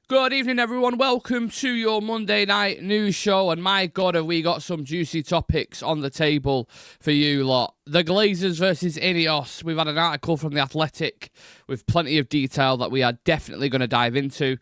Good evening, everyone. Welcome to your Monday night news show. And my God, have we got some juicy topics on the table for you lot. The Glazers versus Ineos. We've had an article from The Athletic with plenty of detail that we are definitely going to dive into.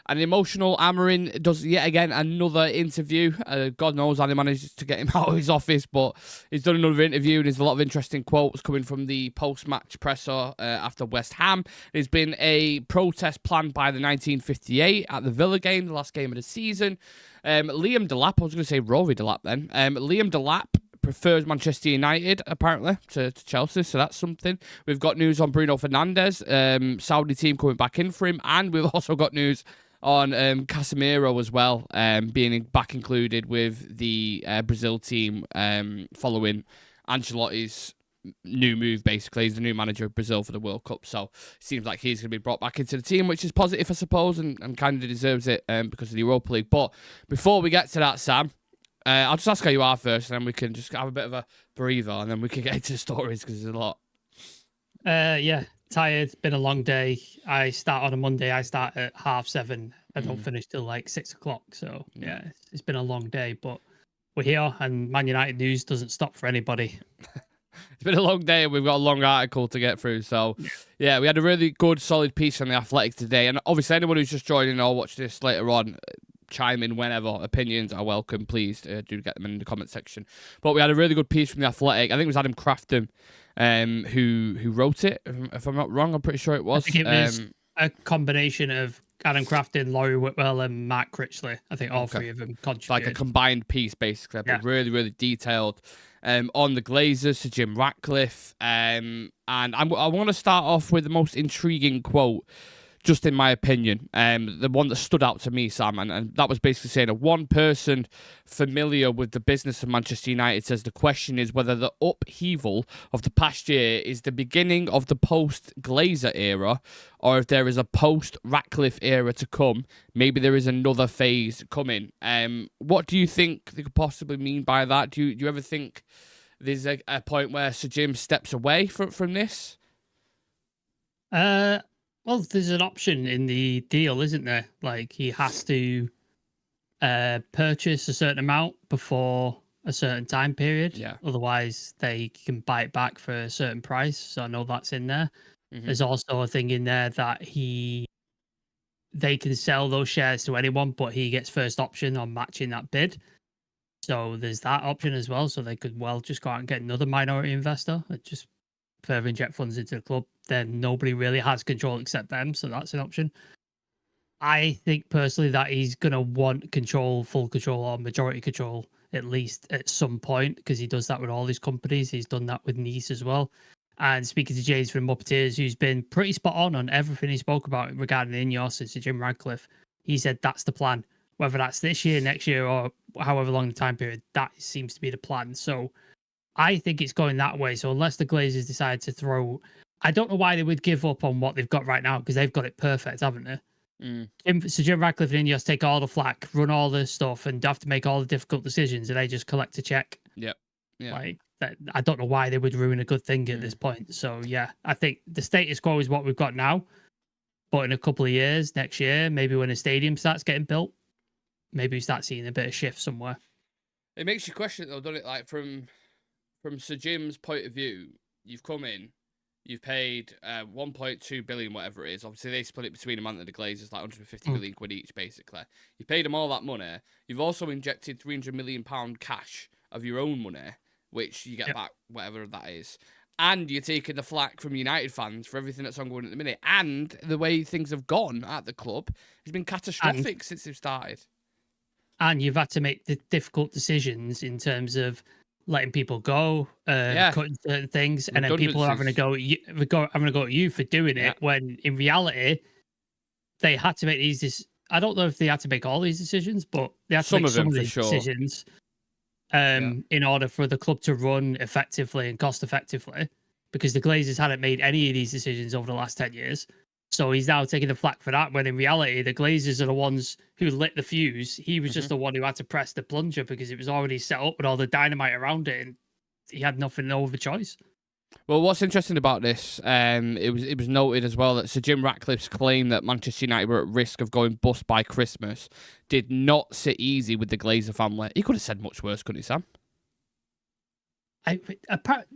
An emotional Amorims does yet again another interview. God knows how he manages to get him out of his office, but he's done another interview and there's a lot of interesting quotes coming from the post-match presser after West Ham. There's been a protest planned by the 1958 at the Villa game, the last game of the season. Liam Delap, I was going to say Rory Delap then. Liam Delap prefers Manchester United, apparently, to Chelsea, so that's something. We've got news on Bruno Fernandes, Saudi team coming back in for him, and we've also got news on Casemiro as well, being back included with the Brazil team following Ancelotti's new move, basically. He's the new manager of Brazil for the World Cup, so it seems like he's going to be brought back into the team, which is positive, I suppose, and kind of deserves it because of the Europa League. But before we get to that, Sam, I'll just ask how you are first, and then we can just have a bit of a breather, and then we can get into the stories, because there's a lot. Yeah, tired. Been a long day. I start on a Monday. I start at 7:30. I don't finish till like 6 o'clock. So yeah, it's been a long day, but we're here, and Man United news doesn't stop for anybody. It's been a long day, and we've got a long article to get through. So yeah, we had a really good, solid piece on The Athletic today, and obviously anyone who's just joining or watch this later on, chime in whenever. Opinions are welcome. Please do get them in the comment section. But we had a really good piece from The Athletic. I think it was Adam Crafton who wrote it, if I'm not wrong. I'm pretty sure it was. I think it was a combination of Adam Crafton, Laurie Whitwell, and Mark Critchley. I think all three of them contributed. Like a combined piece, basically, but really, really detailed on the Glazers to Jim Ratcliffe. And I want to start off with the most intriguing quote, just in my opinion, the one that stood out to me, Sam, and that was basically saying that one person familiar with the business of Manchester United says the question is whether the upheaval of the past year is the beginning of the post-Glazer era, or if there is a post-Ratcliffe era to come. Maybe there is another phase coming. What do you think they could possibly mean by that? Do you ever think there's a point where Sir Jim steps away from this? Well, there's an option in the deal, isn't there? Like, he has to purchase a certain amount before a certain time period. Yeah. Otherwise, they can buy it back for a certain price. So I know that's in there. There's also a thing in there that they can sell those shares to anyone, but he gets first option on matching that bid. So there's that option as well. So they could just go out and get another minority investor that just further inject funds into the club. Then nobody really has control except them, so that's an option. I think personally that he's going to want control, full control, or majority control, at least at some point, because he does that with all his companies. He's done that with Nice as well. And speaking to James from Muppeteers, who's been pretty spot on everything he spoke about regarding Ineos and Sir Jim Ratcliffe, he said that's the plan. Whether that's this year, next year, or however long the time period, that seems to be the plan. So I think it's going that way. So unless the Glazers decide to throw... I don't know why they would give up on what they've got right now, because they've got it perfect, haven't they? So Jim Ratcliffe and Ineos take all the flack, run all the stuff, and have to make all the difficult decisions, and they just collect a check. Yep. Like, I don't know why they would ruin a good thing at this point. So, yeah, I think the status quo is what we've got now. But in a couple of years, next year, maybe when a stadium starts getting built, maybe we start seeing a bit of shift somewhere. It makes you question, though, doesn't it? Like, from Sir Jim's point of view, you've come in, you've paid 1.2 billion, whatever it is. Obviously, they split it between them and the Glazers, like 150 million quid each, basically. You paid them all that money. You've also injected £300 million cash of your own money, which you get back, whatever that is. And you're taking the flack from United fans for everything that's ongoing at the minute. And the way things have gone at the club has been catastrophic since they've started. And you've had to make the difficult decisions in terms of letting people go, cutting certain things, and then people are having to go at you for doing it. When in reality, they had to make these. I don't know if they had to make all these decisions, but they had to make some of these decisions in order for the club to run effectively and cost effectively. Because the Glazers hadn't made any of these decisions over the last 10 years. So he's now taking the flak for that, when in reality, the Glazers are the ones who lit the fuse. He was just the one who had to press the plunger because it was already set up with all the dynamite around it, and he had no other choice. Well, what's interesting about this, it was noted as well that Sir Jim Ratcliffe's claim that Manchester United were at risk of going bust by Christmas did not sit easy with the Glazer family. He could have said much worse, couldn't he, Sam?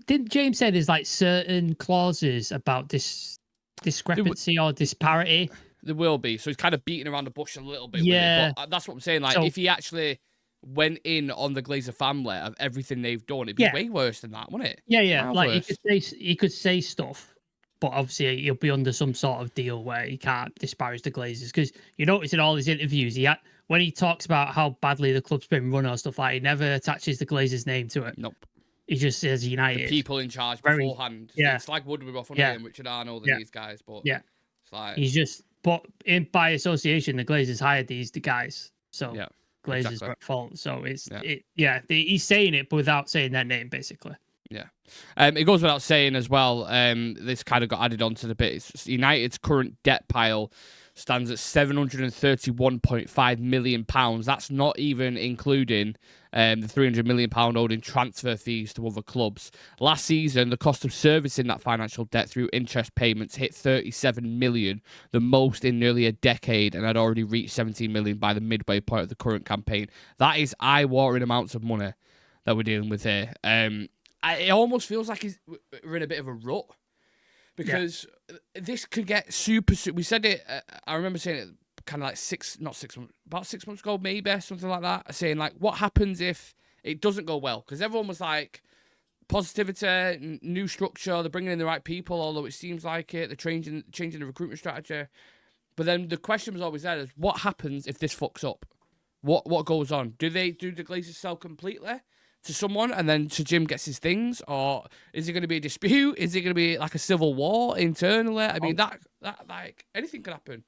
Didn't James say there's like certain clauses about this discrepancy or disparity? There will be. So he's kind of beating around the bush a little bit. Yeah, with it. But that's what I'm saying. Like, if he actually went in on the Glazer family of everything they've done, it'd be way worse than that, wouldn't it? Yeah. Miles like worse. he could say stuff, but obviously he'll be under some sort of deal where he can't disparage the Glazers. Because you notice in all his interviews, when he talks about how badly the club's been run or stuff like, he never attaches the Glazers' name to it. Nope. He just says United. The people in charge beforehand. Yeah. It's like Woodward and Richard Arnold and these guys, but it's like he's just. But by association, the Glazers hired the guys, so Glazers are at fault. So he's saying it but without saying their name, basically. Yeah. It goes without saying as well, this kind of got added onto the bit. United's current debt pile stands at £731.5 million. That's not even including the £300 million owed in transfer fees to other clubs. Last season, the cost of servicing that financial debt through interest payments hit £37 million, the most in nearly a decade, and had already reached £17 million by the midway point of the current campaign. That is eye-watering amounts of money that we're dealing with here. It almost feels like we're in a bit of a rut. Because this could get super. We said it. I remember saying it kind of like about 6 months ago, maybe something like that. Saying like, what happens if it doesn't go well? Because everyone was like, positivity, new structure, they're bringing in the right people. Although it seems like they're changing the recruitment strategy. But then the question was always there: is what happens if this fucks up? What goes on? Do the Glazers sell completely to someone and then Sir Jim gets his things, or is it going to be a dispute? Is it going to be like a civil war internally? I mean, that like anything could happen.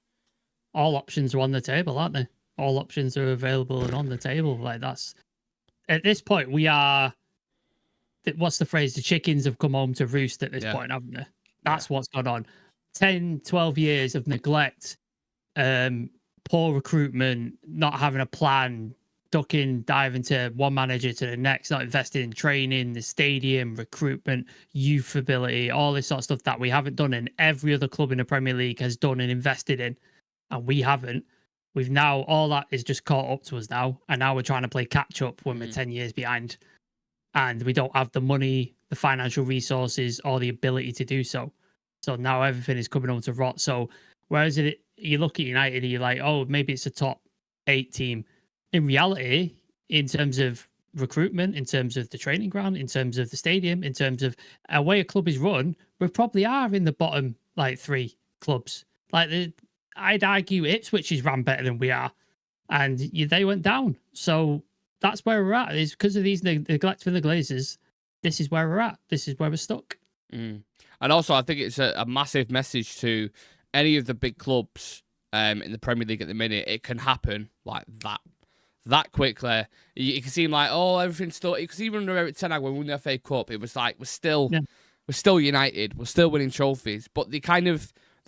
All options are on the table, aren't they? All options are available and on the table. Like that's at this point we are. What's the phrase? The chickens have come home to roost at this point, haven't they? That's what's gone on. 10, 12 years of neglect, poor recruitment, not having a plan, ducking, diving to one manager to the next, not investing in training, the stadium, recruitment, youth ability, all this sort of stuff that we haven't done and every other club in the Premier League has done and invested in, and we haven't. We've now, all that is just caught up to us now, and now we're trying to play catch up when we're 10 years behind, and we don't have the money, the financial resources, or the ability to do so. So now everything is coming home to rot. So whereas you look at United and you're like, oh, maybe it's a top 8 team. In reality, in terms of recruitment, in terms of the training ground, in terms of the stadium, in terms of a way a club is run, we probably are in the bottom 3 clubs. I'd argue Ipswich is ran better than we are, and they went down. So that's where we're at. It's because of these neglect from the Glazers. This is where we're at. This is where we're stuck. And also, I think it's a massive message to any of the big clubs in the Premier League at the minute. It can happen like that quickly. You can seem like, oh, everything's still. Because even under Eric Ten Hag when we won the FA Cup, it was like we're still United, we're still winning trophies. But the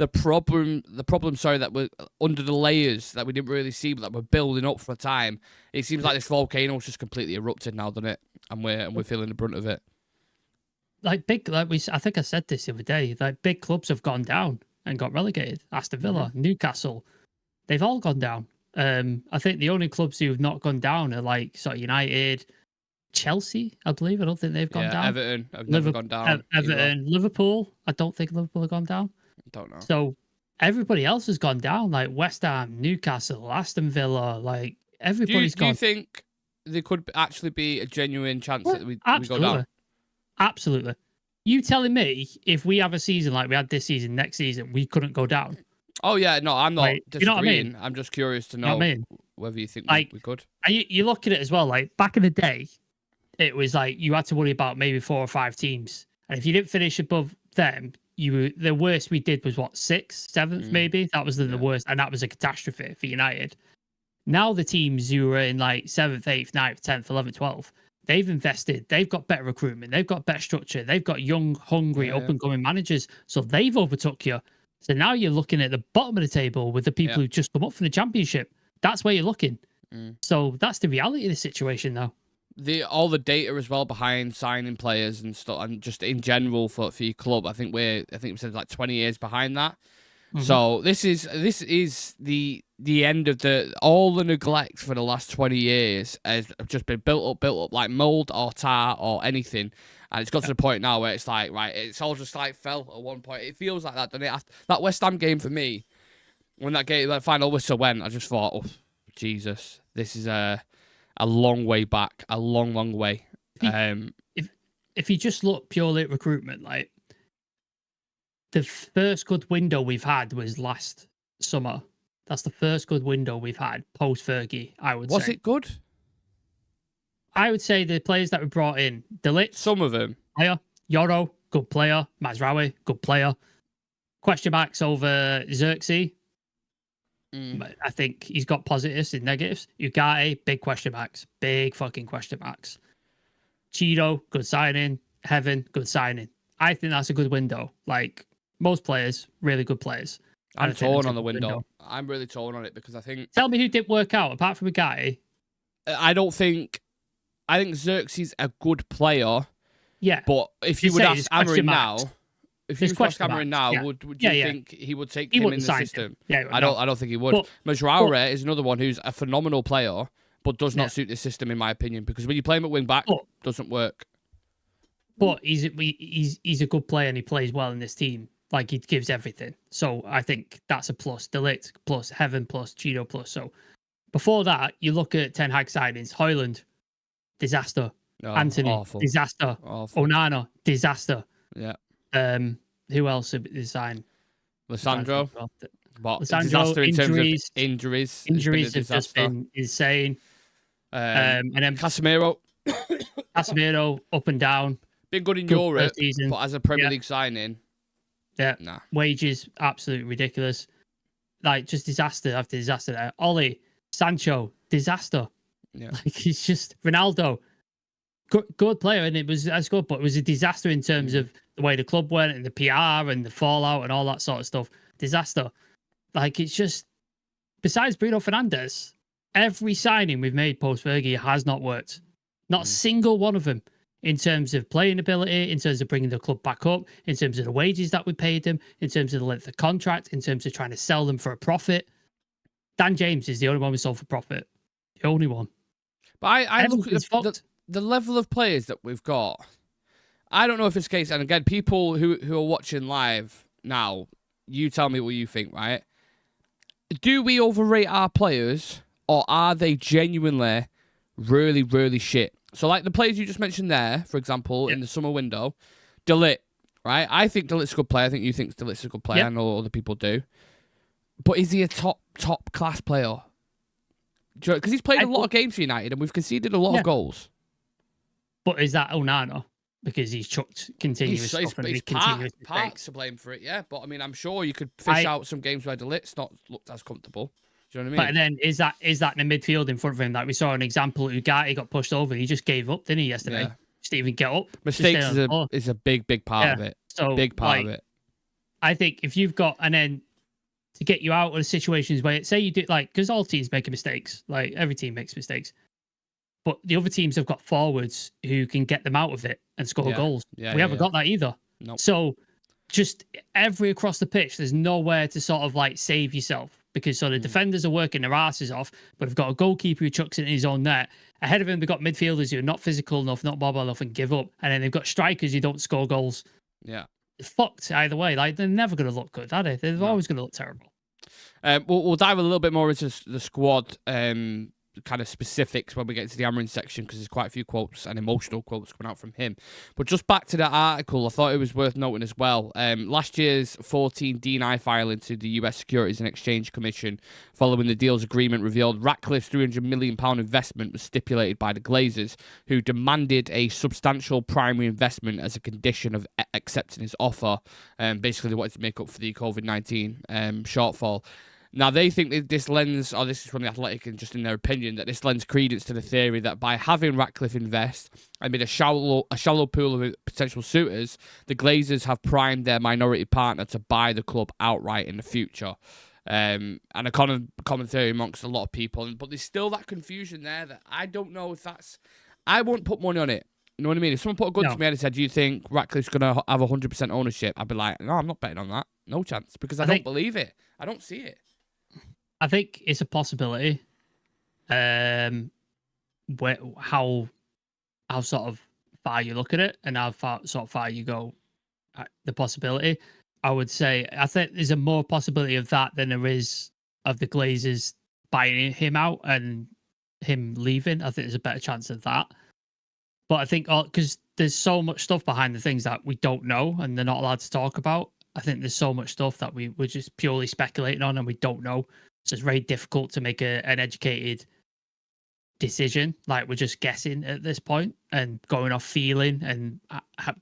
problem, that we're under the layers that we didn't really see, but that we're building up for a time. It seems like this volcano's just completely erupted now, doesn't it? And we're feeling the brunt of it. I think I said this the other day. Like big clubs have gone down and got relegated. Aston Villa, Newcastle, they've all gone down. I think the only clubs who've not gone down are like sort of United, Chelsea, I believe. I don't think they've gone down. Everton have never gone down. Everton, Liverpool. I don't think Liverpool have gone down. Don't know. So everybody else has gone down, like West Ham, Newcastle, Aston Villa, like everybody's gone. Do you think there could actually be a genuine chance that we go down? Absolutely. You telling me if we have a season like we had this season, next season, we couldn't go down? Oh, yeah. No, I'm not disagreeing. You know what I mean? I'm just curious to know whether you think we could. And you look at it as well, like back in the day, it was like you had to worry about maybe 4 or 5 teams. And if you didn't finish above them, the worst we did was 6th, 7th, maybe. That was the worst. And that was a catastrophe for United. Now the teams who are in like 7th, 8th, 9th, 10th, 11th, 12th, they've invested. They've got better recruitment. They've got better structure. They've got young, hungry, up-and-coming managers. So they've overtook you. So now you're looking at the bottom of the table with the people who just come up from the Championship. That's where you're looking. So that's the reality of the situation now. all the data as well behind signing players and stuff, and just in general for your club. I think we said like 20 years behind that. Mm-hmm. So this is the end of all the neglect for the last 20 years has just been built up like mold or tar or anything, and it's got to the point now where it's like, right, it's all just like fell at one point. It feels like that, doesn't it? That West Ham game for me, when that final whistle went, I just thought, oh Jesus, this is a long way back, a long way. If you just look purely at recruitment, like, the first good window we've had was last summer. That's the first good window we've had post Fergie, I would say. Was it good? I would say the players that we brought in, De Ligt, some of them. Player, Yoro, good player. Mazraoui, good player. Question marks over Xerxes. I think he's got positives and negatives. Ugarte, big question marks. Big fucking question marks. Cheeto, good signing. Heaven, good signing. I think that's a good window. Like, most players, really good players. I'm torn on the window. I'm really torn on it because I think... Tell me who didn't work out, apart from Ugarte. I think Xerxes a good player. Yeah. But if you would ask Amorims now... If you ask Amorims now, would you think he would take him in the system? Yeah, I don't think he would. Mazraoui is another one who's a phenomenal player, but does not suit the system, in my opinion, because when you play him at wing back, doesn't work. But he's a good player and he plays well in this team. Like, he gives everything. So I think that's a plus. De Ligt plus, Heaven plus, Cheeto plus. So before that, you look at Ten Hag signings. Højlund, disaster. Anthony, awful. Disaster. Awful. Onana, disaster. Yeah. Who else did sign? Lissandro. But Lissandro, injuries. Injuries have just been insane. And then Casemiro up and down. Been good in Europe, but as a Premier League signing, nah. Wages absolutely ridiculous. Like, just disaster after disaster there. Ollie, Sancho, disaster. Yeah. Like, he's just Ronaldo. Good player, and it was as good, but it was a disaster in terms of the way the club went and the PR and the fallout and all that sort of stuff. Disaster. Like, it's just, besides Bruno Fernandes, every signing we've made post Fergie has not worked. Not a single one of them, in terms of playing ability, in terms of bringing the club back up, in terms of the wages that we paid them, in terms of the length of contract, in terms of trying to sell them for a profit. Dan James is the only one we sold for profit. The only one. But I look at the level of players that we've got. I don't know if it's the case, and again, people who are watching live now, you tell me what you think, right? Do we overrate our players, or are they genuinely really, really shit? So, like the players you just mentioned there, for example, in the summer window, De Ligt, right? I think De Ligt's a good player. I think you think De Ligt's a good player. I know other people do. But is he a top class player? Because he's played a lot of games for United, and we've conceded a lot of goals. But is that Onana? Because he's chucked continuous stuff and he's continuous part to blame for it, yeah. But I mean, I'm sure you could fish out some games where De Ligt's not looked as comfortable. Do you know what I mean? But then is that in the midfield in front of him? Like we saw an example, Ugarte got pushed over. He just gave up, didn't he, yesterday? Yeah. Just didn't even get up. Mistakes is a big part of it. So big part of it. I think if you've got, and then to get you out of situations where, say you do, like, because all teams make mistakes, like every team makes mistakes, but the other teams have got forwards who can get them out of it and score goals. We haven't got that either. Nope. So just across the pitch, there's nowhere to sort of like save yourself, because the defenders are working their asses off, but they've got a goalkeeper who chucks it in his own net. Ahead of him, they've got midfielders who are not physical enough, not mobile enough, and give up. And then they've got strikers who don't score goals. Yeah. They're fucked either way. Like, they're never going to look good, are they? They're always going to look terrible. We'll dive a little bit more into the squad kind of specifics when we get to the Amorims section, because there's quite a few quotes and emotional quotes coming out from him. But just back to that article, I thought it was worth noting as well. Last year's 14 D&I filing to the US Securities and Exchange Commission following the deal's agreement revealed Ratcliffe's £300 million investment was stipulated by the Glazers, who demanded a substantial primary investment as a condition of accepting his offer. Basically, they wanted to make up for the COVID-19 shortfall. Now, they think that this lends, or this is from The Athletic, and just in their opinion, that this lends credence to the theory that by having Ratcliffe invest amid a shallow pool of potential suitors, the Glazers have primed their minority partner to buy the club outright in the future. And a common theory amongst a lot of people. But there's still that confusion there that I don't know if that's I wouldn't put money on it. You know what I mean? If someone put a gun to me and said, "Do you think Ratcliffe's gonna have 100% ownership?" I'd be like, "No, I'm not betting on that. No chance," because I don't believe it. I don't see it. I think it's a possibility. How sort of far you look at it and how far you go at the possibility. I would say I think there's a more possibility of that than there is of the Glazers buying him out and him leaving. I think there's a better chance of that. But I think because there's so much stuff behind the things that we don't know and they're not allowed to talk about. I think there's so much stuff that we're just purely speculating on and we don't know. So it's very difficult to make an educated decision. Like we're just guessing at this point and going off feeling and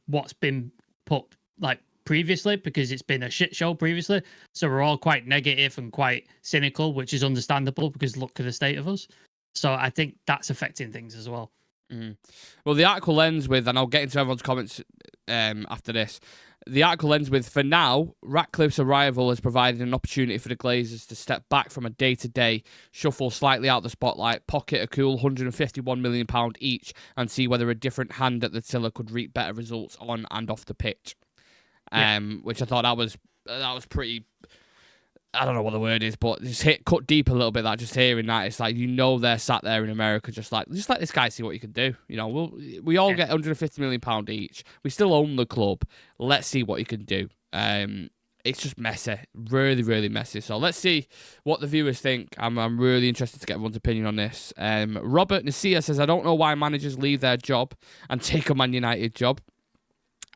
what's been put like previously, because it's been a shit show previously. So we're all quite negative and quite cynical, which is understandable because look at the state of us. So I think that's affecting things as well. Well, the article ends with, and I'll get into everyone's comments after this. The article ends with, for now, Ratcliffe's arrival has provided an opportunity for the Glazers to step back from a day-to-day, shuffle slightly out the spotlight, pocket a cool £151 million each, and see whether a different hand at the tiller could reap better results on and off the pitch. Which I thought that was pretty... I don't know what the word is, but just cut deep a little bit. That just hearing that, it's like they're sat there in America, just let this guy see what you can do. You know, we all get £150 million each. We still own the club. Let's see what you can do. It's just messy, really, really messy. So let's see what the viewers think. I'm really interested to get everyone's opinion on this. Robert Nasia says, I don't know why managers leave their job and take a Man United job.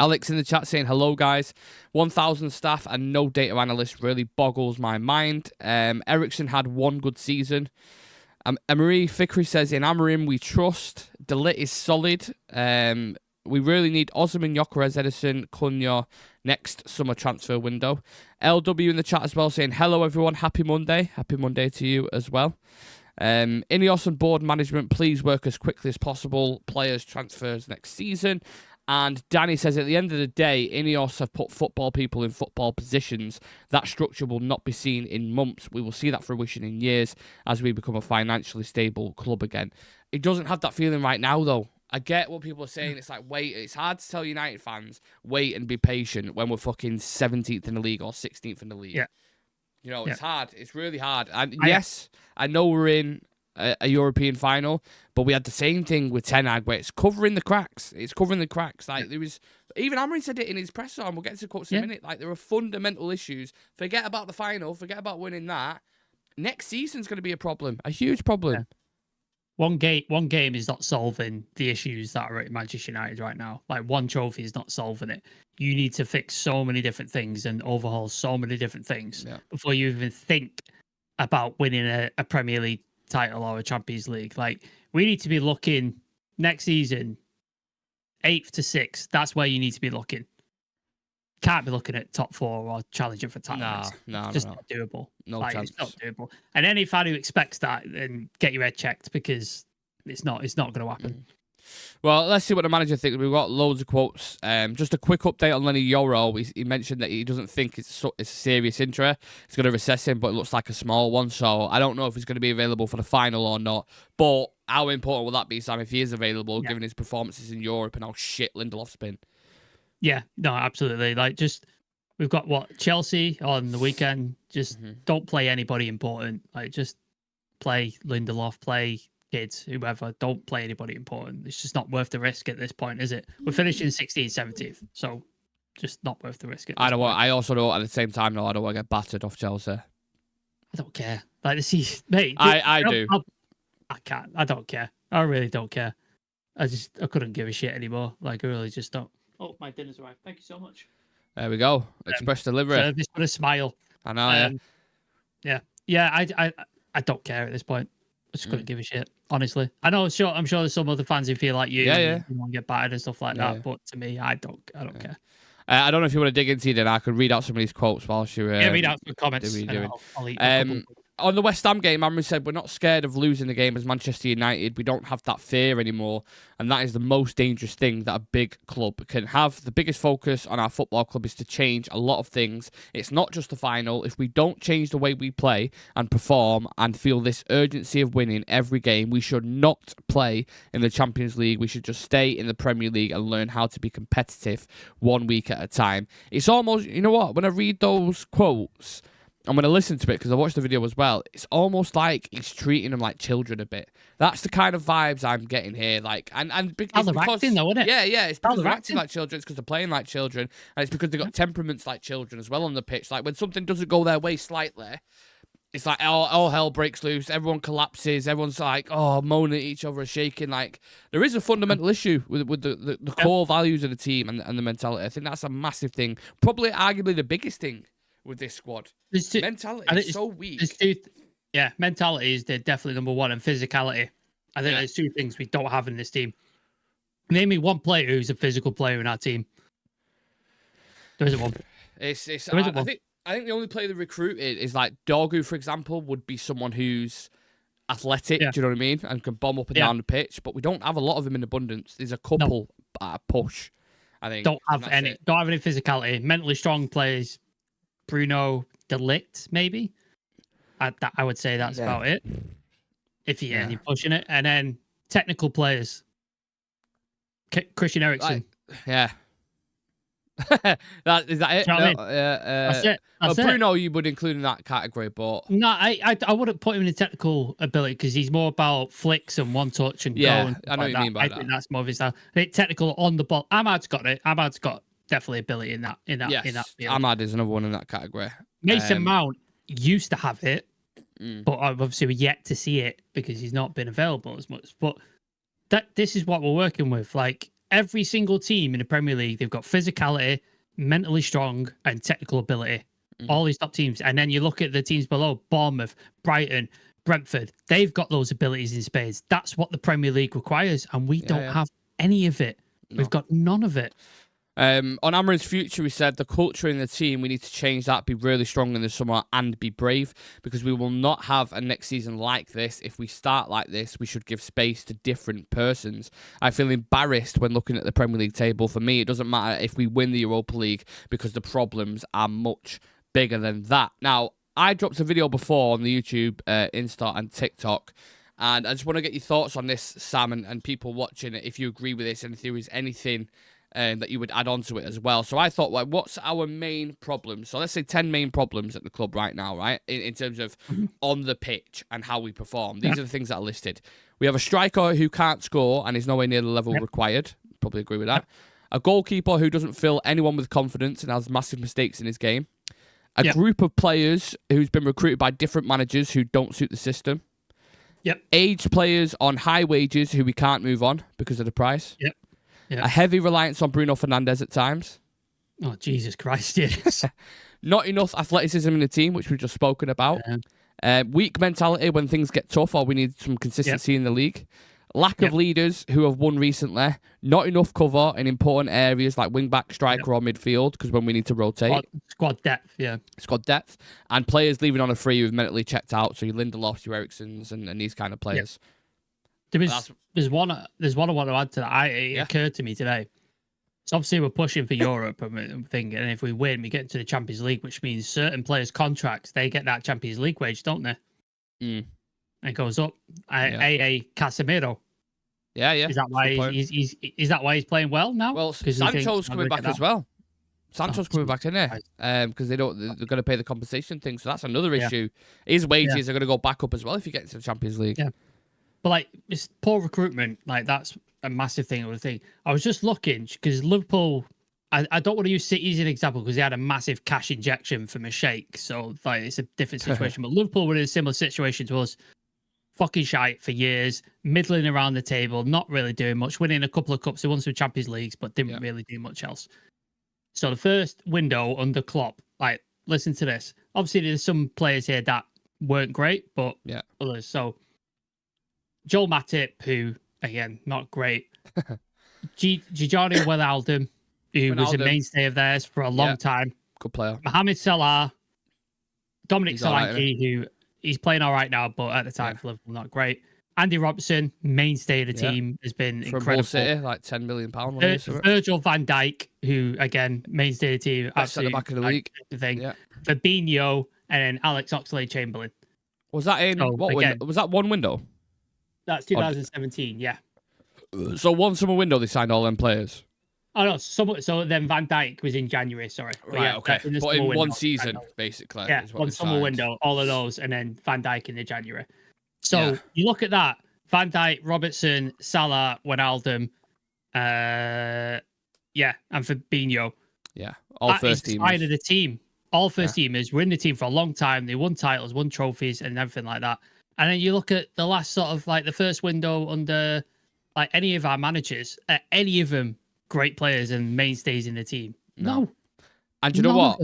Alex in the chat saying, hello, guys. 1,000 staff and no data analyst really boggles my mind. Ericsson had one good season. Emery Fikri says, in Amorim, we trust. Delit is solid. We really need Osman, Gyökeres, Edison, Cunha next summer transfer window. LW in the chat as well saying, hello, everyone. Happy Monday. Happy Monday to you as well. Ineos and board management, please work as quickly as possible. Players transfers next season. And Danny says, at the end of the day, Ineos have put football people in football positions. That structure will not be seen in months. We will see that fruition in years as we become a financially stable club again. It doesn't have that feeling right now, though. I get what people are saying. It's like, wait, it's hard to tell United fans, wait and be patient when we're fucking 17th in the league or 16th in the league. Yeah. You know, it's hard. It's really hard. And yes, I know we're in a European final, but we had the same thing with Ten Hag where it's covering the cracks. It's covering the cracks. Like there was, even Amorim said it in his press on. We'll get to quotes in a minute. Like there are fundamental issues. Forget about the final. Forget about winning that. Next season's going to be a problem, a huge problem. Yeah. One game is not solving the issues that are at Manchester United right now. Like one trophy is not solving it. You need to fix so many different things and overhaul so many different things before you even think about winning a Premier League title or a Champions League. Like we need to be looking next season 8th to 6th. That's where you need to be looking. Can't be looking at top 4 or challenging for titles. No, it's just not doable. No chance. It's not doable. And any fan who expects that, then get your head checked because it's not going to happen. Well, let's see what the manager thinks. We've got loads of quotes. Just a quick update on Lenny Yoro. He mentioned that he doesn't think it's a serious injury. He's going to assess him, but it looks like a small one. So I don't know if he's going to be available for the final or not. But how important will that be, Sam, if he is available, given his performances in Europe and how shit Lindelof's been? Yeah, no, absolutely. Like, we've got Chelsea on the weekend. Just don't play anybody important. Like, just play Lindelof, play kids, whoever. Don't play anybody important. It's just not worth the risk at this point, is it? We're finishing 16th, 17th, so just not worth the risk. I also don't. At the same time, I don't want to get battered off Chelsea. I don't care. Like the season, mate. I do. I can't. I don't care. I really don't care. I couldn't give a shit anymore. Like I really just don't. Oh, my dinner's arrived. Thank you so much. There we go. Express delivery. Service with a smile. I know. Yeah. I don't care at this point. I just couldn't give a shit, honestly. I'm sure there's some other fans who feel like you. You want to get battered and stuff like that. But to me, I don't care. I don't know if you want to dig into it, then I could read out some of these quotes whilst you're... read out some comments. I'll eat a couple. on the West Ham game, Amri said, we're not scared of losing the game as Manchester United. We don't have that fear anymore. And that is the most dangerous thing that a big club can have. The biggest focus on our football club is to change a lot of things. It's not just the final. If we don't change the way we play and perform and feel this urgency of winning every game, we should not play in the Champions League. We should just stay in the Premier League and learn how to be competitive 1 week at a time. It's almost, you know what, when I read those quotes, I'm going to listen to it because I watched the video as well. It's almost like he's treating them like children a bit. That's the kind of vibes I'm getting here. Like, and it's because, acting, though, isn't it? Yeah. It's because they're acting like children. It's because they're playing like children, and it's because they've got temperaments like children as well on the pitch. Like when something doesn't go their way slightly, it's like all hell breaks loose. Everyone collapses. Everyone's like, moaning at each other, shaking. Like there is a fundamental issue with the core values of the team and the mentality. I think that's a massive thing. Probably, arguably, the biggest thing with this squad. Mentality is so weak. Mentality is definitely number one, and physicality. I think there's two things we don't have in this team. Name me one player who's a physical player in our team. There isn't one. I think the only player they recruited is like Dorgu, for example, would be someone who's athletic, do you know what I mean? And can bomb up and down the pitch, but we don't have a lot of them in abundance. There's a couple at a push, I think. Don't have any physicality. Mentally strong players. Bruno Delict, maybe. I would say that's about it. If you're pushing it. And then technical players. Christian Eriksen. Is that it? You know what I mean? That's it. Bruno, you would include in that category, but no, I wouldn't put him in the technical ability because he's more about flicks and one touch and go. And I know what you mean by that. I think that's more of his style. I think technical on the ball. Ahmad's got it. Ahmad's got definitely ability in that. Field. Ahmad is another one in that category. Mason Mount used to have it, but obviously we're yet to see it because he's not been available as much. But this is what we're working with. Like every single team in the Premier League, they've got physicality, mentally strong, and technical ability. All these top teams, and then you look at the teams below: Bournemouth, Brighton, Brentford. They've got those abilities in spades. That's what the Premier League requires, and we don't have any of it. No. We've got none of it. On Amarin's future, we said the culture in the team, we need to change that, be really strong in the summer and be brave because we will not have a next season like this. If we start like this, we should give space to different persons. I feel embarrassed when looking at the Premier League table. For me, it doesn't matter if we win the Europa League because the problems are much bigger than that. Now, I dropped a video before on the YouTube, Insta and TikTok, and I just want to get your thoughts on this, Sam, and people watching it, if you agree with this and if there is anything that you would add on to it as well. So I thought, like, what's our main problems? So let's say 10 main problems at the club right now, right? In terms of on the pitch and how we perform. These are the things that are listed. We have a striker who can't score and is nowhere near the level required. Probably agree with that. A goalkeeper who doesn't fill anyone with confidence and has massive mistakes in his game. A group of players who's been recruited by different managers who don't suit the system. Aged players on high wages who we can't move on because of the price. A heavy reliance on Bruno Fernandes at times. Oh, Jesus Christ, yes. Not enough athleticism in the team, which we've just spoken about. Weak mentality when things get tough or we need some consistency in the league. Lack of leaders who have won recently. Not enough cover in important areas like wing-back, striker or midfield because when we need to rotate. Squad depth, Squad depth. And players leaving on a free who've mentally checked out. So your Lindelofs, your Eriksons and these kind of players. There's one I want to add to that. It occurred to me today. So obviously we're pushing for Europe and we're thinking, and if we win, we get into the Champions League, which means certain players' contracts, they get that Champions League wage, don't they? And it goes up. Casemiro. Is that why he's playing well now? Well, Sancho's coming back as well. Sancho's coming back in there because they're going to pay the compensation thing. So that's another issue. His wages are going to go back up as well if you get into the Champions League. But like it's poor recruitment, like that's a massive thing. I was just looking because Liverpool. I don't want to use City as an example because they had a massive cash injection from a sheikh, so like it's a different situation. But Liverpool were in a similar situation to us, fucking shite for years, middling around the table, not really doing much, winning a couple of cups. They won some Champions Leagues, but didn't really do much else. So the first window under Klopp, like listen to this. Obviously, there's some players here that weren't great, but others. So. Joel Matip, who, again, not great. Giorgio Wijnaldum, who was a mainstay of theirs for a long time. Good player. Mohamed Salah. Dominic Solanke, who he's playing all right now, but at the time for Liverpool, not great. Andy Robertson, mainstay of the team, has been from incredible. Hull City, like £10 million. Virgil van Dijk, who again mainstay of the team, absolutely at the back of the league. Thing. Yeah. Fabinho and then Alex Oxlade-Chamberlain. Was that in what window? Was that one window? That's 2017. Yeah. So one summer window they signed all them players. Oh no, so then Van Dijk was in January. Sorry. Right. Okay. But in one season, basically. Yeah. One summer window, all of those, and then Van Dijk in the January. So you look at that: Van Dijk, Robertson, Salah, Wijnaldum, and Fabinho. Yeah, all first teamers. That is the team. All first teamers were in the team for a long time. They won titles, won trophies, and everything like that. And then you look at the last sort of like the first window under like any of our managers, any of them great players and mainstays in the team. No. And you know what?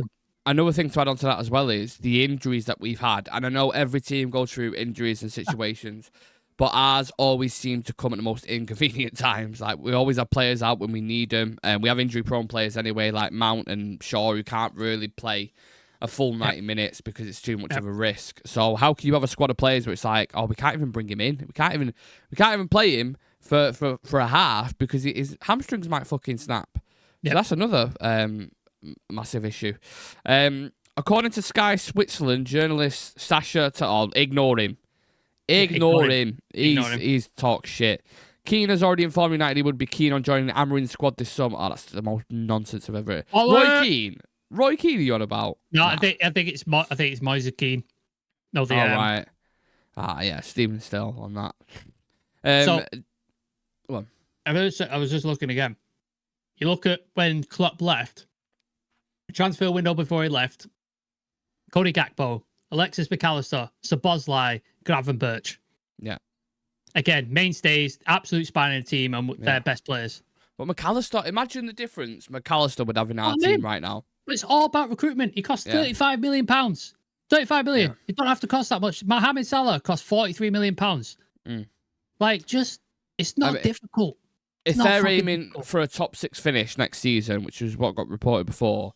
Another thing to add on to that as well is the injuries that we've had. And I know every team goes through injuries and situations, but ours always seem to come at the most inconvenient times. Like, we always have players out when we need them. And we have injury-prone players anyway, like Mount and Shaw, who can't really play a full 90 minutes because it's too much of a risk. So how can you have a squad of players where it's like, oh, we can't even bring him in. We can't even play him for a half because his hamstrings might fucking snap. So that's another massive issue. According to Sky Switzerland, journalist Sasha ignore him. He's talk shit. Keane has already informed United he would be keen on joining the Amorims squad this summer. Oh, that's the most nonsense I've ever heard. Roy Keane, are you on about? No, I think it's Moise Keane. No, right. Stephen Still on that. I was just looking again. You look at when Klopp left, transfer window before he left, Cody Gakpo, Alexis McAllister, Szoboszlai, Gravenberch. Yeah. Again, mainstays, absolute spine in the team and their best players. But McAllister, imagine the difference McAllister would have in our team right now. But it's all about recruitment. He costs £35 million. 35 million. You don't have to cost that much. Mohamed Salah costs £43 million. Like, it's not difficult. If they're aiming for a top 6 finish next season, which is what got reported before,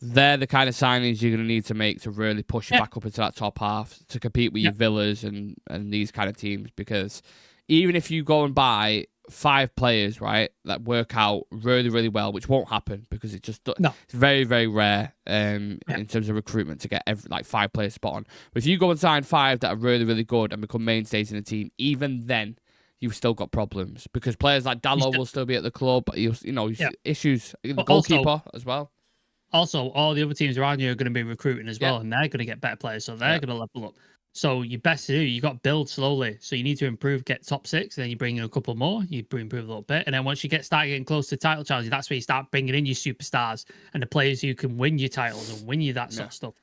they're the kind of signings you're going to need to make to really push you back up into that top half to compete with your Villas and these kind of teams. Because even if you go and buy 5 players, right, that work out really, really well, which won't happen because it's very, very rare in terms of recruitment to get 5 players spot on. But if you go and sign 5 that are really, really good and become mainstays in the team, even then, you've still got problems because players like Dalot will still be at the club, but issues. The goalkeeper as well. Also, all the other teams around you are going to be recruiting as well, and they're going to get better players, so they're going to level up. So you best to do, you got to build slowly. So you need to improve, get top 6, then you bring in a couple more, you improve a little bit, and then once you start getting close to title challenges, that's where you start bringing in your superstars and the players who can win you titles and win you that sort of stuff.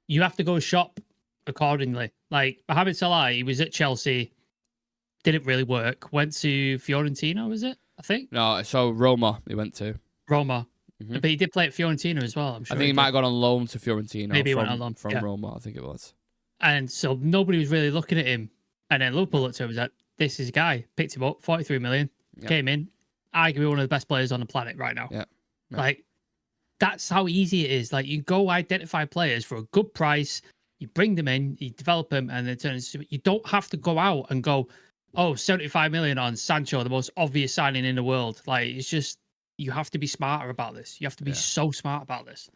You have to go shop accordingly. Like Mohamed Salah, he was at Chelsea. Didn't really work. Went to Fiorentina, was it? I think. No, so Roma he went to. Roma. Mm-hmm. But he did play at Fiorentina as well, I'm sure. I think he might have gone on loan to Fiorentina. Maybe he went on loan. From Roma, I think it was. And so nobody was really looking at him. And then Liverpool looked at him and said, this is a guy. Picked him up, 43 million. Came in. Arguably one of the best players on the planet right now. Yeah. Like, that's how easy it is. Like, you go identify players for a good price. You bring them in, you develop them, and then turn into... You don't have to go out and go... 75 million on Sancho, the most obvious signing in the world. Like, it's just, you have to be smarter about this. You have to be so smart about this.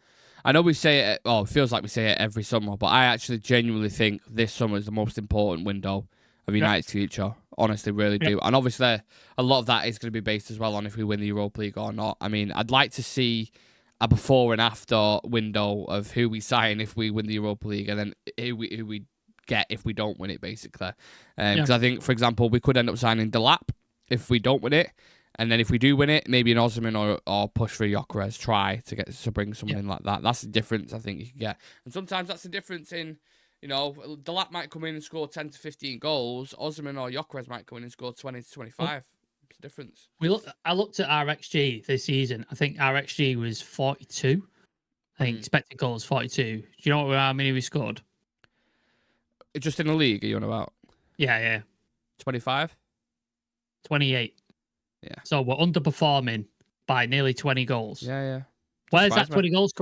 I know we say it, it feels like we say it every summer, but I actually genuinely think this summer is the most important window of United's future. Honestly, really do. And obviously, a lot of that is going to be based as well on if we win the Europa League or not. I mean, I'd like to see a before and after window of who we sign if we win the Europa League and then who we get if we don't win it, basically. Because I think, for example, we could end up signing Delap if we don't win it, and then if we do win it, maybe an Osman or push for Gyökeres, try to bring someone in like that. That's the difference I think you can get. And sometimes that's the difference in, Delap might come in and score 10 to 15 goals. Osman or Gyökeres might come in and score 20 to 25. It's the difference. I looked at our XG this season. I think our XG was 42. I think expected goals 42. Do you know how many we scored? Just in the league, are you on about? Yeah. 25? 28. Yeah. So we're underperforming by nearly 20 goals. Yeah. Where does that 20 goals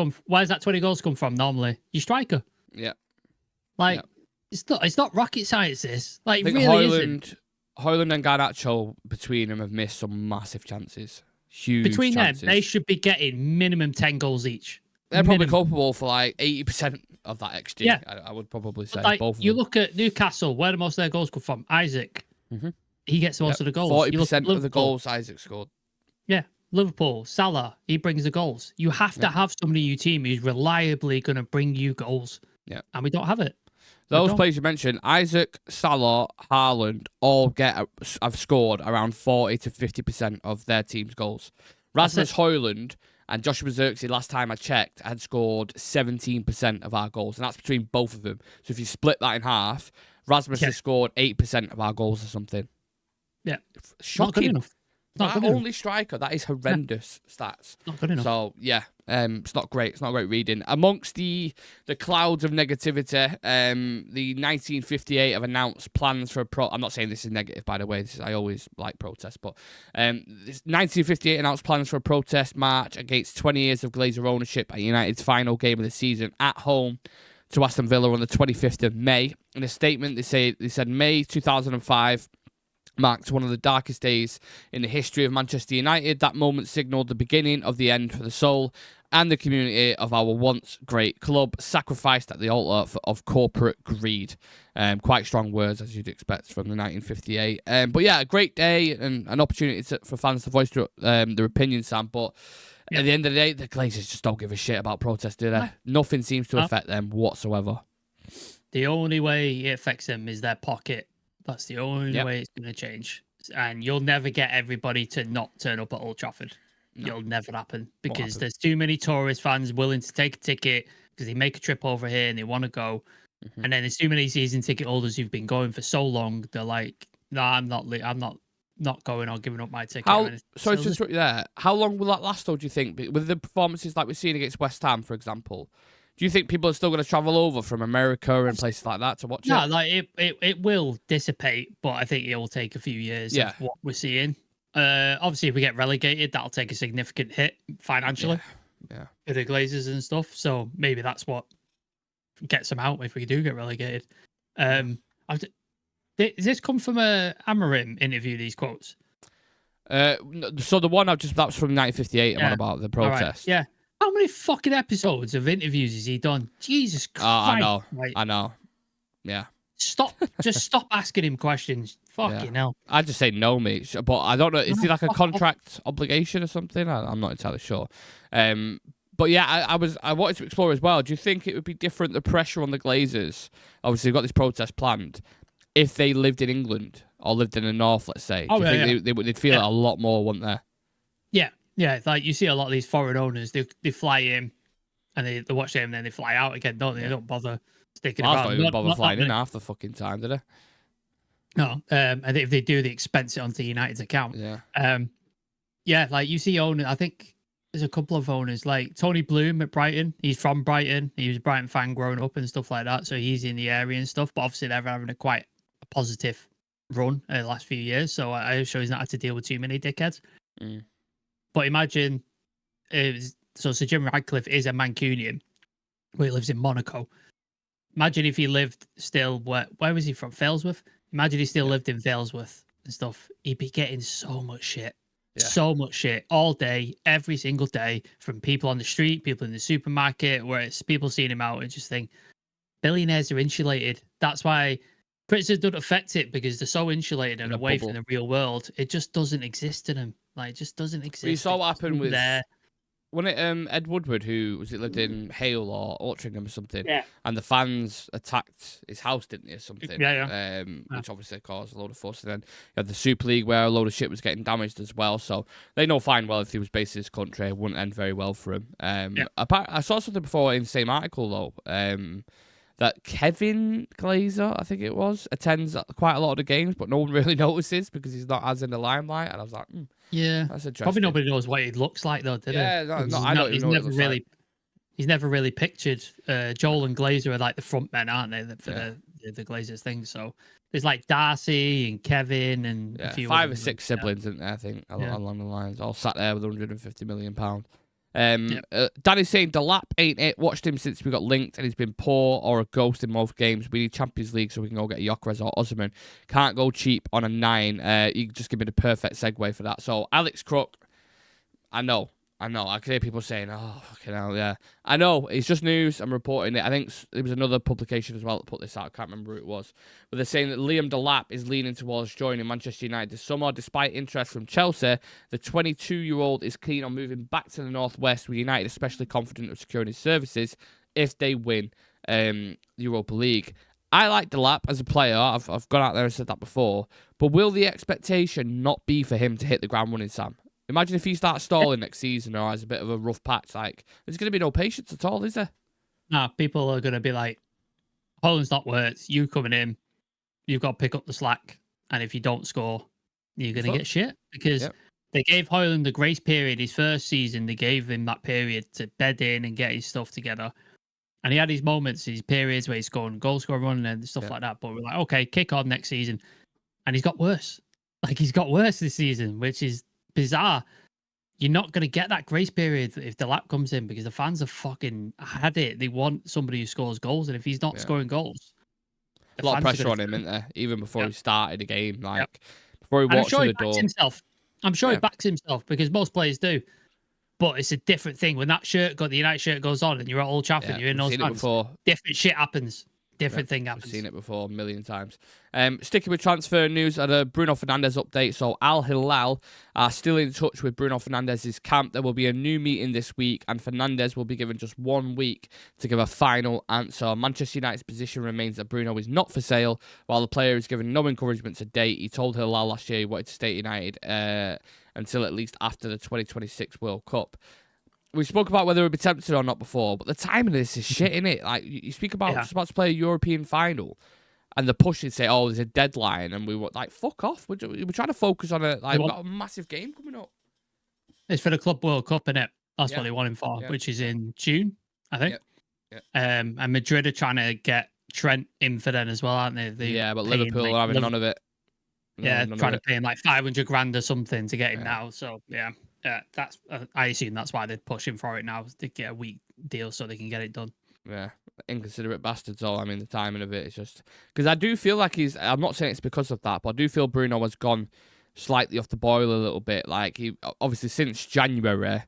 come from normally? Your striker. Yeah. Like, It's not rocket science. This I think really isn't. Hoyland and Garnacho between them have missed some massive chances. Huge Between chances. them, they should be getting minimum 10 goals each. They're probably culpable for like 80% of that XG. Yeah. I would probably say like, both of you them. look at Newcastle, where do most of their goals come from? Isaac. He gets most of the goals. 40% of the goals Isaac scored. Yeah. Liverpool, Salah, he brings the goals. You have to have somebody in your team who's reliably going to bring you goals. Yeah. And we don't have it. Those players you mentioned, Isaac, Salah, Haaland, all have scored around 40 to 50% of their team's goals. Rasmus Højlund and Joshua Zirkzee, last time I checked, had scored 17% of our goals, and that's between both of them. So if you split that in half, Rasmus has scored 8% of our goals or something. Yeah. Shocking. Not good enough. Our only striker, that is horrendous stats. Not good enough. So yeah, it's not great. It's not great reading. Amongst the clouds of negativity, the 1958 have announced plans for I'm not saying this is negative, by the way. I always like protests, but 1958 announced plans for a protest march against 20 years of Glazer ownership at United's final game of the season at home to Aston Villa on the 25th of May. In a statement, they said May 2005. Marked one of the darkest days in the history of Manchester United. That moment signalled the beginning of the end for the soul and the community of our once great club, sacrificed at the altar of corporate greed. Quite strong words, as you'd expect from the 1958. But yeah, a great day and an opportunity for fans to voice their opinions, Sam. But at the end of the day, the Glazers just don't give a shit about protests, do they? Nothing seems to affect them whatsoever. The only way it affects them is their pocket. That's the only way it's going to change. And you'll never get everybody to not turn up at Old Trafford. No. It'll never happen because there's too many tourist fans willing to take a ticket because they make a trip over here and they want to go. And then there's too many season ticket holders who've been going for so long. They're like, no, I'm not going or giving up my ticket. Sorry to interrupt you there. How long will that last, though, do you think? With the performances like we're seeing against West Ham, for example, do you think people are still going to travel over from America and places like that to watch it? No, like it will dissipate, but I think it will take a few years of what we're seeing. Obviously, if we get relegated, that'll take a significant hit financially. Yeah. For the Glazers and stuff. So maybe that's what gets them out if we do get relegated. Does this come from a Amorim interview, these quotes? So the one that was from 1958, and one about the protest. Right. Yeah. How many fucking episodes of interviews has he done? Jesus Christ. I know. Yeah. Stop asking him questions. Fucking hell. I just say no, mate. But I don't know. Is he like a contract obligation or something? I'm not entirely sure. But yeah, I wanted to explore as well. Do you think it would be different, the pressure on the Glazers? Obviously, they've got this protest planned. If they lived in England or lived in the north, let's say, do you think they'd feel it a lot more, wouldn't they? Yeah. Yeah, like you see a lot of these foreign owners, they fly in and they watch them and then they fly out again, don't they? They don't bother sticking around. Don't even bother flying in half the fucking time, did they? No, and if they do, they expense it onto United's account. Yeah, like you see owners, I think there's a couple of owners, like Tony Bloom at Brighton. He's from Brighton. He was a Brighton fan growing up and stuff like that, so he's in the area and stuff. But obviously they're having quite a positive run the last few years, so I'm sure he's not had to deal with too many dickheads. But imagine, Sir Jim Radcliffe is a Mancunian, where he lives in Monaco. Imagine if he lived still, where was he from? Failsworth? Imagine he still lived in Failsworth and stuff. He'd be getting so much shit. So much shit all day, every single day, from people on the street, people in the supermarket, where it's people seeing him out and just think, billionaires are insulated. That's why criticism doesn't affect it, because they're so insulated and away from the real world. It just doesn't exist to them. Like, it just doesn't exist. Well, you saw what happened with wasn't it Ed Woodward, who lived in Hale or Altrincham or something? Yeah. And the fans attacked his house, didn't they, or something? Which obviously caused a load of fuss. And then you had the Super League where a load of shit was getting damaged as well. So they know fine well if he was based in his country, it wouldn't end very well for him. I saw something before in the same article, though, that Kevin Glazer, I think it was, attends quite a lot of the games, but no one really notices because he's not as in the limelight. And I was like, that's interesting. Probably nobody knows what he looks like, though, did he? I don't even know what he looks like. He's never really pictured. Joel and Glazer are like the front men, aren't they, for the Glazers thing? So there's like Darcy and Kevin and a few 5 or 6 siblings, isn't there, I think, along the lines, all sat there with £150 million. Danny's saying Delap ain't it. Watched him since we got linked, and he's been poor or a ghost in most games. We need Champions League so we can go get a Gyökeres or Osimhen. Can't go cheap on a 9. You just give me the perfect segue for that. So Alex Crook, I know. I can hear people saying, "Oh, fucking hell, yeah." I know. It's just news. I'm reporting it. I think there was another publication as well that put this out. I can't remember who it was. But they're saying that Liam Delap is leaning towards joining Manchester United this summer. Despite interest from Chelsea, the 22-year-old is keen on moving back to the Northwest, with United especially confident of securing his services if they win Europa League. I like Delap as a player. I've gone out there and said that before. But will the expectation not be for him to hit the ground running, Sam? Imagine if he starts stalling next season or has a bit of a rough patch. Like, there's going to be no patience at all, is there? Nah, people are going to be like, Holland's not worked. You coming in, you've got to pick up the slack. And if you don't score, you're going to get shit. Because they gave Højlund the grace period. His first season, they gave him that period to bed in and get his stuff together. And he had his moments, his periods where he's scoring goal scoring run and stuff like that. But we're like, okay, kick on next season. And he's got worse. Like, he's got worse this season, which is bizarre. You're not going to get that grace period if Delap comes in, because the fans have fucking had it. They want somebody who scores goals, and if he's not scoring goals, a lot of pressure on him, isn't there? Even before he started the game, like before he walked through the door. I'm sure he backs himself, because most players do. But it's a different thing when that the United shirt goes on, and you're at Old Trafford, you're in those fans. Different shit happens. Different thing happens. I've seen it before a million times. Sticking with transfer news, at a Bruno Fernandes update. So Al Hilal are still in touch with Bruno Fernandes' camp. There will be a new meeting this week, and Fernandes will be given just 1 week to give a final answer. Manchester United's position remains that Bruno is not for sale, while the player is given no encouragement to date. He told Hilal last year he wanted to stay at United until at least after the 2026 World Cup. We spoke about whether it would be tempted or not before, but the timing of this is shit, innit? Like, you speak about just about to play a European final, and the push and say, "Oh, there's a deadline," and we were like, "Fuck off!" We're trying to focus on it. Like, we've got a massive game coming up. It's for the Club World Cup, innit? That's what they want him for, which is in June, I think. And Madrid are trying to get Trent in for them as well, aren't they? But Liverpool are having none of it. Trying to pay him like 500 grand or something to get him now. So that's I assume that's why they're pushing for it now, to get a week deal so they can get it done. Yeah, inconsiderate bastards. All, I mean, the timing of it is just because I do feel like I'm not saying it's because of that, but I do feel Bruno has gone slightly off the boil a little bit. Like, he obviously since January,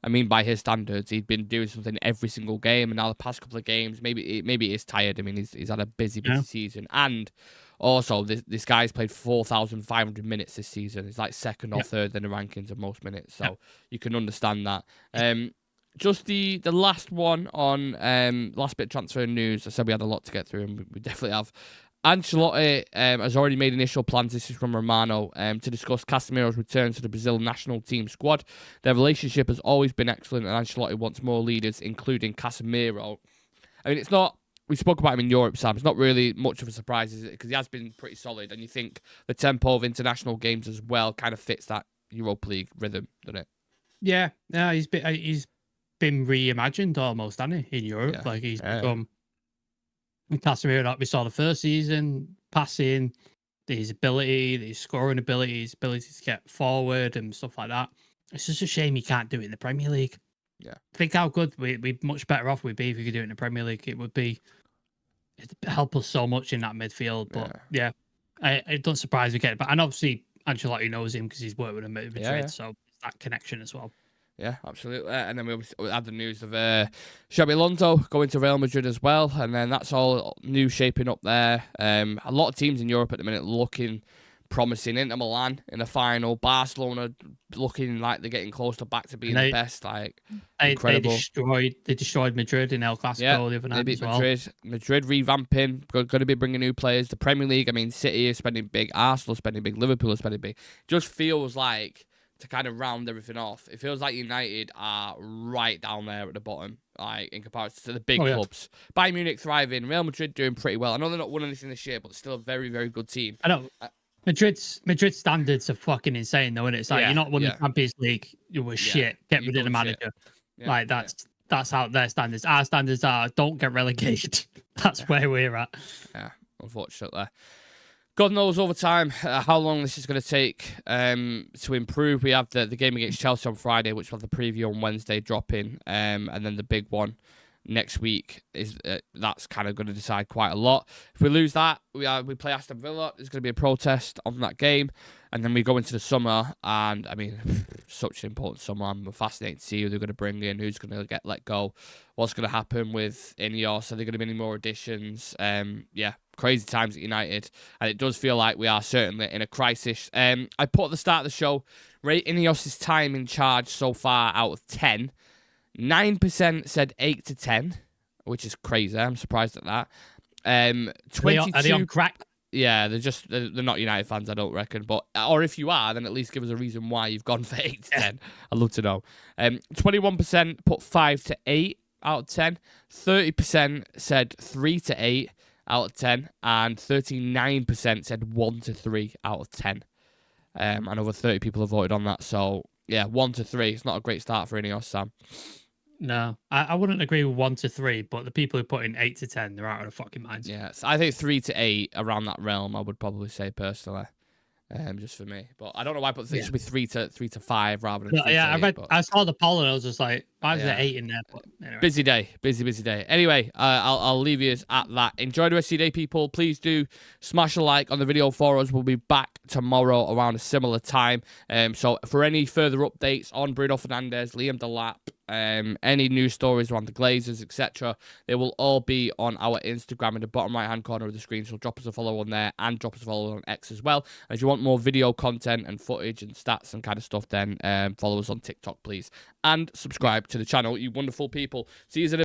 I mean, by his standards, he'd been doing something every single game, and now the past couple of games, maybe he is tired. I mean, he's had a busy season, and also this guy's played 4,500 minutes this season. He's like second or third in the rankings of most minutes, so you can understand that. Just the last one on last bit of transfer news. I said we had a lot to get through, and we definitely have. Ancelotti has already made initial plans, this is from Romano, to discuss Casemiro's return to the Brazil national team squad. Their relationship has always been excellent, and Ancelotti wants more leaders, including Casemiro. I mean, it's not, we spoke about him in Europe, Sam. It's not really much of a surprise, is it? Because he has been pretty solid, and you think the tempo of international games as well kind of fits that Europa League rhythm, doesn't it? Yeah, he's been reimagined almost, hasn't he, in Europe? Like, he's become Casemiro that we saw the first season, passing, his ability, his scoring ability, his ability to get forward and stuff like that. It's just a shame he can't do it in the Premier League. Yeah, think how good we'd be much better off we'd be if we could do it in the Premier League. It'd help us so much in that midfield. But it doesn't surprise me getting back. And obviously Ancelotti knows him because he's worked with him at Madrid, so that connection as well. Yeah, absolutely. And then we had the news of Xabi Alonso going to Real Madrid as well. And then that's all new shaping up there. A lot of teams in Europe at the minute looking promising. Inter Milan in the final. Barcelona looking like they're getting close to back to being the best. Like, incredible. They destroyed Madrid in El Clasico the other night. They beat Madrid. Madrid revamping. Going to be bringing new players. The Premier League, I mean, City is spending big. Arsenal is spending big. Liverpool is spending big. Just feels like, to kind of round everything off, it feels like United are right down there at the bottom, like in comparison to the big clubs. Bayern Munich thriving, Real Madrid doing pretty well. I know they're not won anything this year, but they're still a very, very good team. I know. Madrid's standards are fucking insane, though, isn't it? It's like, you're not won the Champions League, you were shit. Get rid of the manager. Like, that's how their standards. Our standards are, don't get relegated. That's where we're at. Yeah, unfortunately. God knows over time how long this is going to take to improve. We have the game against Chelsea on Friday, which will have the preview on Wednesday dropping, and then the big one next week is that's kind of going to decide quite a lot. If we lose that, we play Aston Villa. There's going to be a protest on that game, and then we go into the summer. And I mean, such an important summer. I'm fascinated to see who they're going to bring in, who's going to get let go, what's going to happen with Ineos. Are there going to be any more additions? Yeah. Crazy times at United, and it does feel like we are certainly in a crisis. I put at the start of the show, rate Ineos' time in charge so far out of 10. 9% said 8 to 10, which is crazy. I'm surprised at that. 22. Are they on crack? Yeah, they're not United fans, I don't reckon. But or if you are, then at least give us a reason why you've gone for 8 to 10. I'd love to know. 21% put 5 to 8 out of 10. 30% said 3 to 8. Out of 10, and 39% said 1 to 3 out of 10. And over 30 people have voted on that. So, yeah, 1 to 3. It's not a great start for Ineos, Sam. No, I wouldn't agree with 1 to 3, but the people who put in 8 to 10, they're out of their fucking minds. Yeah, I think 3 to 8, around that realm, I would probably say personally. Just for me, but I don't know why. But it should be 3 to 5 rather than 3 to 8, I saw the poll and I was just like, why is there 8 in there? But anyway. Busy day. Anyway, I'll leave you at that. Enjoy the rest of your day, people. Please do smash a like on the video for us. We'll be back tomorrow around a similar time. So for any further updates on Bruno Fernandes, Liam Delap, any news stories around the Glazers, etc., they will all be on our Instagram in the bottom right hand corner of the screen. So drop us a follow on there and drop us a follow on X as well. And if you want more video content and footage and stats and kind of stuff, then follow us on TikTok, please, and subscribe to the channel, you wonderful people. See you in a